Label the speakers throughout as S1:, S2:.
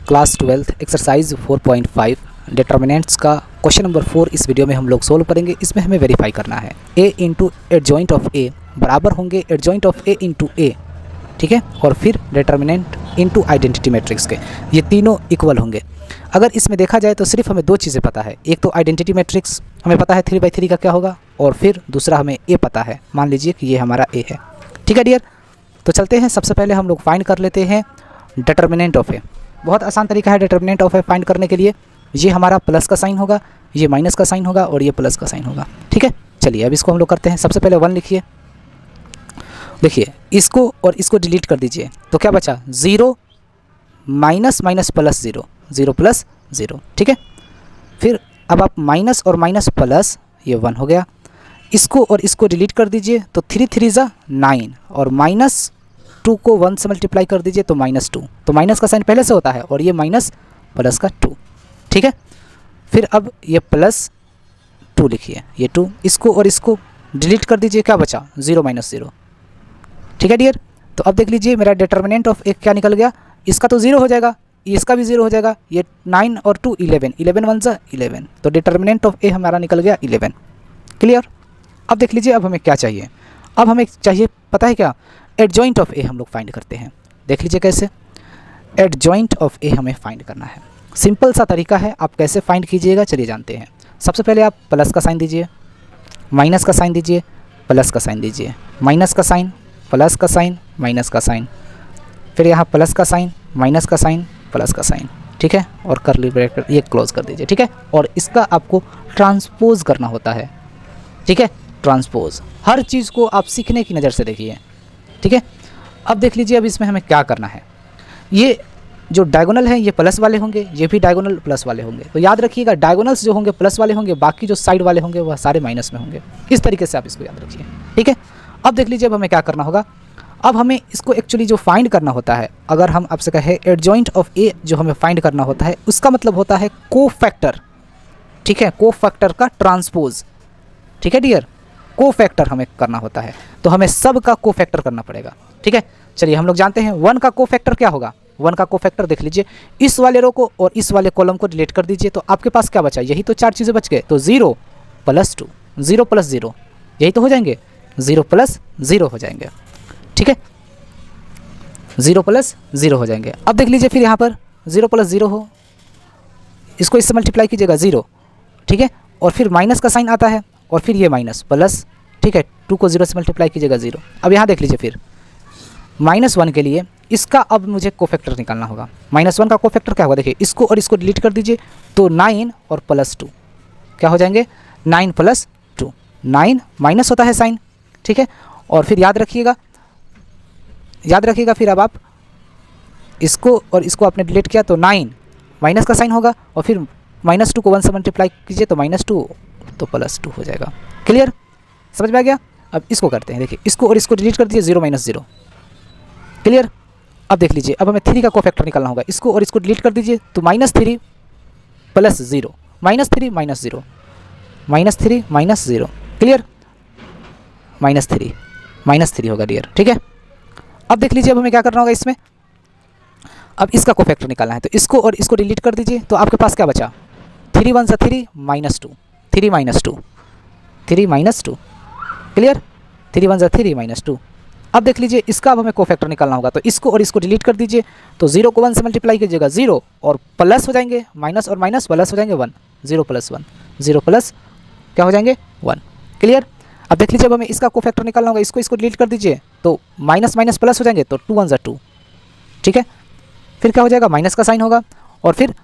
S1: Class 12 exercise 4.5 determinants का question number 4 इस video में हम लोग सोल्व करेंगे। इसमें हमें वेरीफाई करना है a into adjoint of a बराबर होंगे adjoint of a into a, ठीक है, और फिर डिटर्मिनेंट इंटू आइडेंटिटी मैट्रिक्स के, ये तीनों इक्वल होंगे। अगर इसमें देखा जाए तो सिर्फ हमें दो चीज़ें पता है, एक तो आइडेंटिटी मैट्रिक्स हमें पता है 3/3 का क्या होगा, और फिर दूसरा हमें a पता है, मान लीजिए कि ये हमारा a है। ठीक है डियर, तो चलते हैं। सबसे पहले हम लोग फाइंड कर लेते हैं डिटर्मिनेंट ऑफ a। बहुत आसान तरीका है डिटर्मिनेंट ऑफ a फाइंड करने के लिए। ये हमारा प्लस का साइन होगा, ये माइनस का साइन होगा और ये प्लस का साइन होगा। ठीक है, चलिए अब इसको हम लोग करते हैं। सबसे पहले 1 लिखिए, देखिए इसको और इसको डिलीट कर दीजिए तो क्या बचा 0 माइनस माइनस प्लस 0, 0 प्लस 0। ठीक है, फिर अब आप माइनस और माइनस प्लस, ये 1 हो गया। इसको और इसको डिलीट कर दीजिए तो 3 3 ज़ा 9 और माइनस 2 को 1 से मल्टीप्लाई कर दीजिए तो -2, तो माइनस का साइन पहले से होता है और ये माइनस प्लस का 2। ठीक है, फिर अब ये प्लस 2 लिखिए, ये 2, इसको और इसको डिलीट कर दीजिए, क्या बचा 0 माइनस 0। ठीक है डियर, तो अब देख लीजिए मेरा डिटर्मिनेंट ऑफ एक क्या निकल गया, इसका तो 0 हो जाएगा, इसका भी 0 हो जाएगा, ये 9 और 2 11, 11 1 ज़ा 11, तो डिटर्मिनेंट ऑफ ए हमारा निकल गया 11। क्लियर। अब देख लीजिए अब हमें क्या चाहिए, अब हमें चाहिए पता है क्या, एडजॉइंट ऑफ ए हम लोग फाइंड करते हैं। देख लीजिए कैसे एडजॉइंट ऑफ ए हमें फाइंड करना है। सिंपल सा तरीका है, आप कैसे फाइंड कीजिएगा चलिए जानते हैं। सबसे पहले आप प्लस का साइन दीजिए, माइनस का साइन दीजिए, प्लस का साइन दीजिए, माइनस का साइन, प्लस का साइन, माइनस का साइन, फिर यहाँ प्लस का साइन, माइनस का साइन, प्लस का साइन। ठीक है, और कर्ली ब्रैकेट ये क्लोज कर दीजिए। ठीक है, और इसका आपको ट्रांसपोज करना होता है। ठीक है, ट्रांसपोज, हर चीज़ को आप सीखने की नज़र से देखिए। ठीक है, अब देख लीजिए अब इसमें हमें क्या करना है, ये जो डायगोनल है ये प्लस वाले होंगे, ये भी डायगोनल प्लस वाले होंगे, तो याद रखिएगा डायगोनल्स जो होंगे प्लस वाले होंगे, बाकी जो साइड वाले होंगे वह सारे माइनस में होंगे। इस तरीके से आप इसको याद रखिए। ठीक है, अब देख लीजिए अब हमें क्या करना होगा, अब हमें इसको एक्चुअली जो फाइंड करना होता है, अगर हम आपसे कहें एडजॉइंट ऑफ ए जो हमें फाइंड करना होता है, उसका मतलब होता है कोफैक्टर। ठीक है, कोफैक्टर का ट्रांसपोज। ठीक है डियर, कोफैक्टर हमें करना होता है, तो हमें सब का कोफैक्टर करना पड़ेगा। ठीक है, चलिए हम लोग जानते हैं 1 का कोफैक्टर क्या होगा। 1 का कोफैक्टर देख लीजिए, इस वाले रो को और इस वाले कॉलम को डिलीट कर दीजिए तो आपके पास क्या बचा, यही तो 4 चीज़ें बच गए, तो 0 प्लस 2, 0 प्लस 0, यही तो हो जाएंगे, 0 प्लस 0 हो जाएंगे। ठीक है, 0 प्लस 0 हो जाएंगे। अब देख लीजिए फिर यहाँ पर 0 प्लस 0 हो, इसको इससे मल्टीप्लाई कीजिएगा 0। ठीक है, और फिर माइनस का साइन आता है और फिर ये माइनस प्लस। ठीक है, 2 को 0 से मल्टीप्लाई कीजिएगा 0। अब यहाँ देख लीजिए फिर -1 के लिए इसका अब मुझे कोफैक्टर निकालना होगा। -1 का कोफैक्टर क्या होगा, देखिए इसको और इसको डिलीट कर दीजिए तो 9 और प्लस 2 क्या हो जाएंगे, 9 प्लस 2, 9 माइनस होता है साइन। ठीक है, और फिर याद रखिएगा फिर अब आप इसको और इसको आपने डिलीट किया तो 9 माइनस का साइन होगा और फिर -2 को 1 से मल्टीप्लाई कीजिए तो -2 तो +2 हो जाएगा। क्लियर, समझ में आ गया। अब इसको करते हैं, देखिए इसको और इसको डिलीट कर दीजिए 0 माइनस 0। क्लियर, अब देख लीजिए अब हमें 3 का कोफैक्टर निकालना होगा, इसको और इसको डिलीट कर दीजिए तो -3 प्लस 0, -3 माइनस 0, -3 माइनस 0। क्लियर, -3 होगा डियर। ठीक है, अब देख लीजिए अब हमें क्या करना होगा इसमें, अब इसका कोफैक्टर निकालना है तो इसको और इसको डिलीट कर दीजिए तो आपके पास क्या बचा, 3 1 ज़ा 3 -2, 3 माइनस 2, 3 माइनस 2। क्लियर, 3 1 ज़ा 3 -2। अब देख लीजिए इसका अब हमें कोफैक्टर निकालना होगा तो इसको और इसको डिलीट कर दीजिए तो 0 को 1 से मल्टीप्लाई कीजिएगा 0 और प्लस हो जाएंगे, माइनस और माइनस प्लस हो जाएंगे 1, 0 प्लस 1, 0 प्लस क्या हो जाएंगे 1। क्लियर, अब देख लीजिए अब हमें इसका कोफैक्टर निकालना होगा, इसको इसको डिलीट कर दीजिए तो माइनस माइनस प्लस हो जाएंगे तो 2 1 ज़ा 2। ठीक है, फिर क्या हो जाएगा, माइनस का साइन होगा और फिर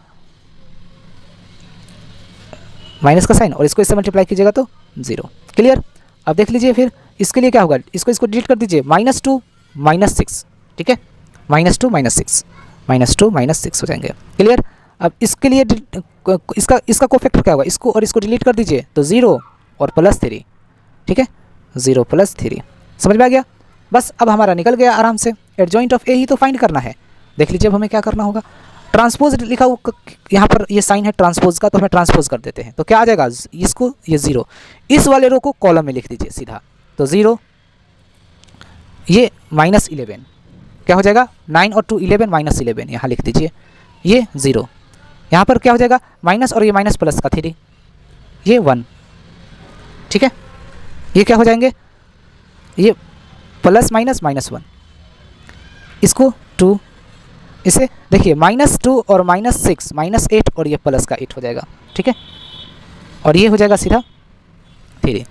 S1: माइनस का साइन और इसको इससे मल्टीप्लाई कीजिएगा तो 0। क्लियर, अब देख लीजिए फिर इसके लिए क्या होगा, इसको इसको डिलीट कर दीजिए, -2 -6। ठीक है, -2 -6, -2 -6 हो जाएंगे। क्लियर, अब इसके लिए इसका कोफैक्टर क्या होगा, इसको और इसको डिलीट कर दीजिए तो 0 और +3। ठीक है, 0 + 3, समझ में आ गया। बस अब हमारा निकल गया आराम से, एडजॉइंट ऑफ ए ही तो फाइंड करना है। देख लीजिए अब हमें क्या करना होगा, ट्रांसपोज लिखा हुआ यहाँ पर ये साइन है ट्रांसपोज का, तो हमें ट्रांसपोज कर देते हैं तो क्या आ जाएगा, इसको ये 0 इस वाले रो को कॉलम में लिख दीजिए सीधा, तो 0 ये -11 क्या हो जाएगा, 9 और 2 11 -11 यहाँ लिख दीजिए। ये 0, यहाँ पर क्या हो जाएगा माइनस और ये माइनस प्लस का 3, ये 1, ठीक है। ये क्या हो जाएंगे, ये प्लस माइनस माइनस 1, इसको 2, इसे देखिए -2 और -6 -8 और ये प्लस का 8 हो जाएगा, ठीक है। और ये हो जाएगा सीधा 3।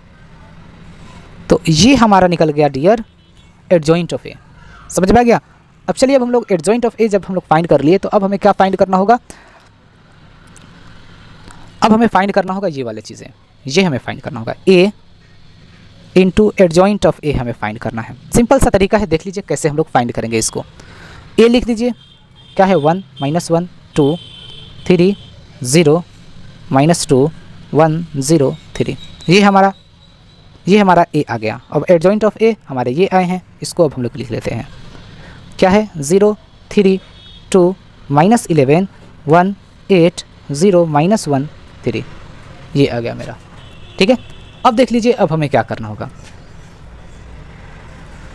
S1: तो ये हमारा निकल गया डियर एडजॉइंट ऑफ ए। समझ में आ गया। अब चलिए अब हम लोग एडजॉइंट ऑफ ए जब हम लोग फाइंड कर लिए तो अब हमें क्या फाइंड करना होगा, अब हमें फाइंड करना होगा ये वाली चीज़ें, ये हमें फाइंड करना होगा ए इंटू एडजॉइंट ऑफ ए हमें फाइंड करना है। सिंपल सा तरीका है, देख लीजिए कैसे हम लोग फाइंड करेंगे इसको। ए लिख दीजिए, क्या है 1 -1 2 3 0 -2 1 0 3, ये हमारा ए आ गया। अब एडजॉइंट ऑफ ए हमारे ये आए हैं, इसको अब हम लोग लिख लेते हैं। क्या है 0 3 2 -11 1 8 0 -1 3, ये आ गया मेरा, ठीक है। अब देख लीजिए अब हमें क्या करना होगा,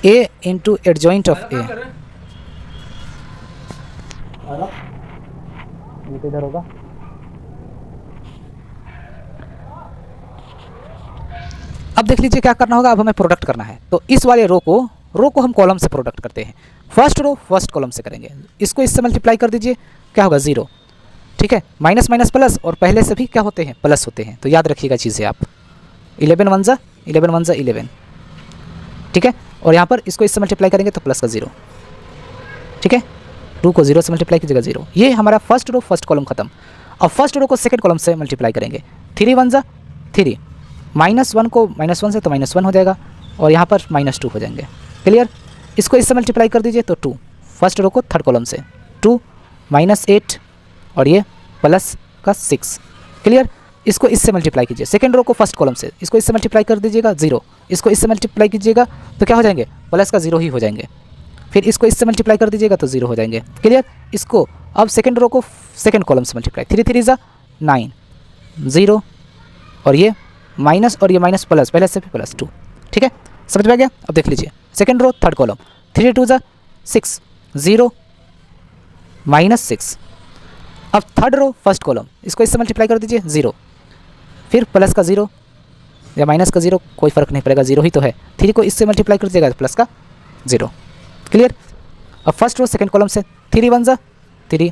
S1: ए इंटू एडजॉइंट ऑफ ए, ये तो इधर होगा। अब देख लीजिए क्या करना होगा, अब हमें प्रोडक्ट करना है। तो इस वाले रो को हम कॉलम से प्रोडक्ट करते हैं। फर्स्ट रो फर्स्ट कॉलम से करेंगे, इसको इससे मल्टीप्लाई कर दीजिए, क्या होगा 0, ठीक है। माइनस माइनस प्लस, और पहले से भी क्या होते हैं प्लस होते हैं, तो याद रखिएगा चीज़ें आप। 11 1 जा 11, ठीक है। और यहाँ पर इसको इससे मल्टीप्लाई करेंगे तो प्लस का 0, ठीक है। 2 को 0 से मल्टीप्लाई कीजिएगा 0, ये हमारा फर्स्ट रो फर्स्ट कॉलम खत्म। अब फर्स्ट रो को सेकंड कॉलम से मल्टीप्लाई करेंगे, 3 1 जा 3, -1 को -1 से तो -1 हो जाएगा, और यहाँ पर -2 हो जाएंगे, क्लियर। इसको इससे मल्टीप्लाई कर दीजिए तो 2, फर्स्ट रो को थर्ड कॉलम से 2 -8 और ये प्लस का 6, क्लियर। इसको इससे मल्टीप्लाई कीजिए, सेकंड रो को फर्स्ट कॉलम से, इसको इससे मल्टीप्लाई कर दीजिएगा 0, इसको इससे मल्टीप्लाई कीजिएगा तो क्या हो जाएंगे प्लस का 0 ही हो जाएंगे। फिर इसको इससे मल्टीप्लाई कर दीजिएगा तो 0 हो जाएंगे, क्लियर। इसको अब सेकंड रो को सेकंड कॉलम से मल्टीप्लाई, 3 3 जा 9 0, और ये माइनस और ये माइनस प्लस, पहले से भी +2, ठीक है। समझ में आ गया। अब देख लीजिए सेकंड रो थर्ड कॉलम, 3 2 जा 6 0 -6। अब थर्ड रो फर्स्ट कॉलम, इसको इससे मल्टीप्लाई कर दीजिए 0, फिर प्लस का 0 या माइनस का 0, कोई फ़र्क नहीं पड़ेगा, 0 ही तो है। 3 को इससे मल्टीप्लाई कर दीजिएगा प्लस का 0, क्लियर। अब फर्स्ट रो सेकंड कॉलम से 3 1 जा 3,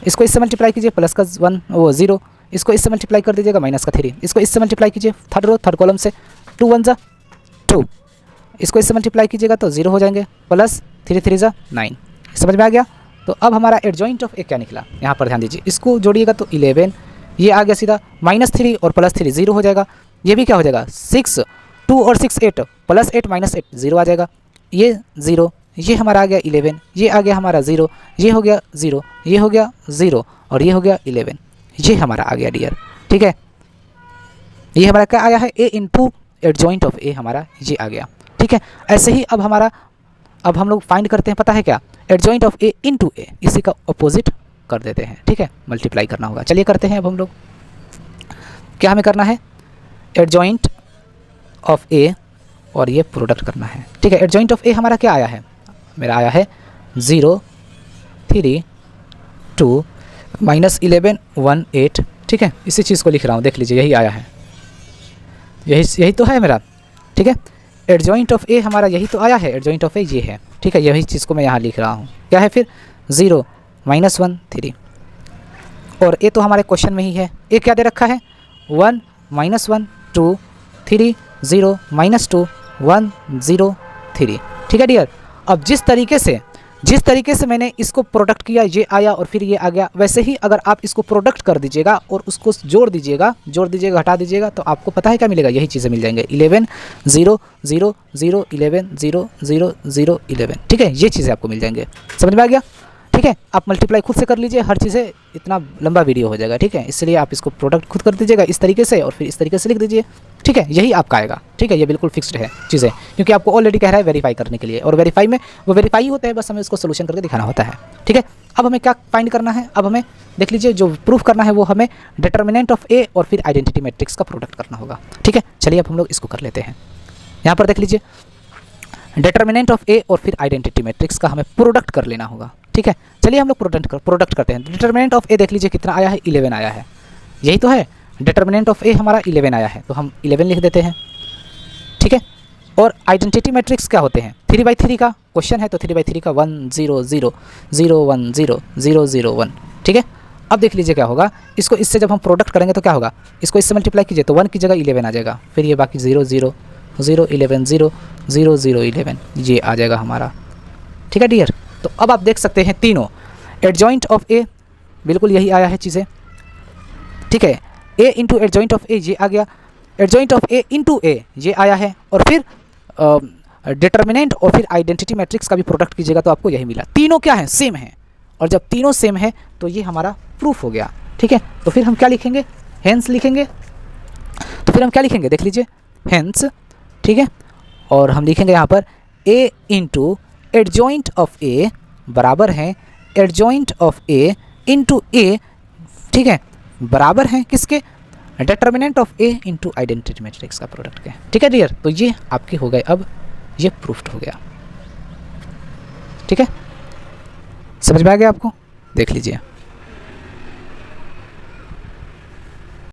S1: इसको इससे मल्टीप्लाई कीजिए प्लस का 0, इसको इससे मल्टीप्लाई कर दीजिएगा माइनस का 3, इसको इससे मल्टीप्लाई कीजिए थर्ड रो थर्ड कॉलम से 2 1 जा 2, इसको इससे मल्टीप्लाई कीजिएगा तो 0 हो जाएंगे, प्लस 3 3 जा 9। समझ में आ गया। तो अब हमारा एडजॉइंट ऑफ ए क्या निकला, यहाँ पर ध्यान दीजिए, इसको जोड़िएगा तो 11, ये आ गया सीधा -3 और +3 0 हो जाएगा। ये भी क्या हो जाएगा 6 2 और 6 8, +8 -8 0 आ जाएगा, ये 0, ये हमारा आ गया 11, ये आ गया हमारा 0, ये हो गया 0, ये हो गया 0 और ये हो गया 11, ये हमारा आ गया डियर, ठीक है। ये हमारा क्या आया है, ए इंटू एडजॉइंट ऑफ ए हमारा ये आ गया, ठीक है। ऐसे ही अब हम लोग फाइंड करते हैं, पता है क्या, एडजॉइंट ऑफ ए इंटू ए, इसी का अपोजिट कर देते हैं, ठीक है। मल्टीप्लाई करना होगा, चलिए करते हैं। अब हम लोग क्या हमें करना है, एडजॉइंट ऑफ ए और ये प्रोडक्ट करना है, ठीक है। एडजॉइंट ऑफ ए हमारा क्या आया है, मेरा आया है 0 3 2 -11 1 8, ठीक है। इसी चीज़ को लिख रहा हूँ, देख लीजिए यही आया है, यही तो है मेरा, ठीक है। एडजॉइंट ऑफ ए हमारा यही तो आया है, एडजॉइंट ऑफ ए ये है, ठीक है। यही चीज़ को मैं यहाँ लिख रहा हूँ, क्या है फिर 0 -1 3, और ए तो हमारे क्वेश्चन में ही है। ए क्या दे रखा है 1 -1 2 3 0 -2 1 0 3, ठीक है डियर। अब जिस तरीके से मैंने इसको प्रोडक्ट किया, ये आया और फिर ये आ गया, वैसे ही अगर आप इसको प्रोडक्ट कर दीजिएगा और उसको जोड़ दीजिएगा हटा दीजिएगा तो आपको पता है क्या मिलेगा, यही चीज़ें मिल जाएंगे 11 0 0 0 11 0 0 0 11, ठीक है। ये चीज़ें आपको मिल जाएंगे, समझ में आ गया, ठीक है। आप मल्टीप्लाई खुद से कर लीजिए, हर चीज़ें इतना लंबा वीडियो हो जाएगा, ठीक है। इसलिए आप इसको प्रोडक्ट खुद कर दीजिएगा इस तरीके से और फिर इस तरीके से लिख दीजिए, ठीक है। यही आपका आएगा, ठीक है। ये बिल्कुल फिक्स्ड है चीज़ें, क्योंकि आपको ऑलरेडी कह रहा है वेरीफाई करने के लिए, और वेरीफाई में वो वेरीफाई होता है, बस हमें उसको सोल्यूशन करके दिखाना होता है, ठीक है। अब हमें क्या फाइंड करना है, अब हमें देख लीजिए जो प्रूफ करना है वो हमें डिटर्मिनेंट ऑफ ए और फिर आइडेंटिटी मैट्रिक्स का प्रोडक्ट करना होगा, ठीक है। चलिए अब हम लोग इसको कर लेते हैं। यहाँ पर देख लीजिए डिटर्मिनेंट ऑफ ए और फिर आइडेंटिटी मैट्रिक्स का हमें प्रोडक्ट कर लेना होगा, ठीक है, चलिए हम लोग प्रोडक्ट करते हैं। डिटर्मिनेंट ऑफ ए देख लीजिए कितना आया है, 11 आया है, यही तो है। डिटर्मिनेंट ऑफ ए हमारा 11 आया है, तो हम 11 लिख देते हैं, ठीक है। और आइडेंटिटी मैट्रिक्स क्या होते हैं, 3/3 का क्वेश्चन है, तो 3/3 का 1 0 0 0 1 0 0 0 1, ठीक है। अब देख लीजिए क्या होगा, इसको इससे जब हम प्रोडक्ट करेंगे तो क्या होगा, इसको इससे मल्टीप्लाई कीजिए तो 1 की जगह 11 आ जाएगा, फिर ये बाकी 0 0 0 11 0 0 0 11 ये आ जाएगा हमारा, ठीक है डियर। तो अब आप देख सकते हैं तीनों एडजॉइंट ऑफ ए, बिल्कुल यही आया है चीज़ें, ठीक है। ए इंटू एडजॉइंट ऑफ ए ये आ गया, एडजॉइंट ऑफ ए इंटू ए ये आया है, और फिर डिटर्मिनेंट और फिर आइडेंटिटी मैट्रिक्स का भी प्रोडक्ट कीजिएगा तो आपको यही मिला। तीनों क्या है, सेम है, और जब तीनों सेम है तो ये हमारा प्रूफ हो गया, ठीक है। तो फिर हम क्या लिखेंगे, हेंस लिखेंगे, तो फिर हम क्या लिखेंगे देख लीजिए, हेंस, ठीक है। और हम लिखेंगे यहाँ पर ए इंटू एडजॉइंट ऑफ ए बराबर है एडजॉइंट ऑफ ए इंटू ए, ठीक है, बराबर है किसके, determinant of A into identity matrix का प्रोडक्ट के, ठीक है डियर। तो ये आपके हो गए, अब ये प्रूफ्ड हो गया, ठीक है। समझ में आ गया आपको, देख लीजिए।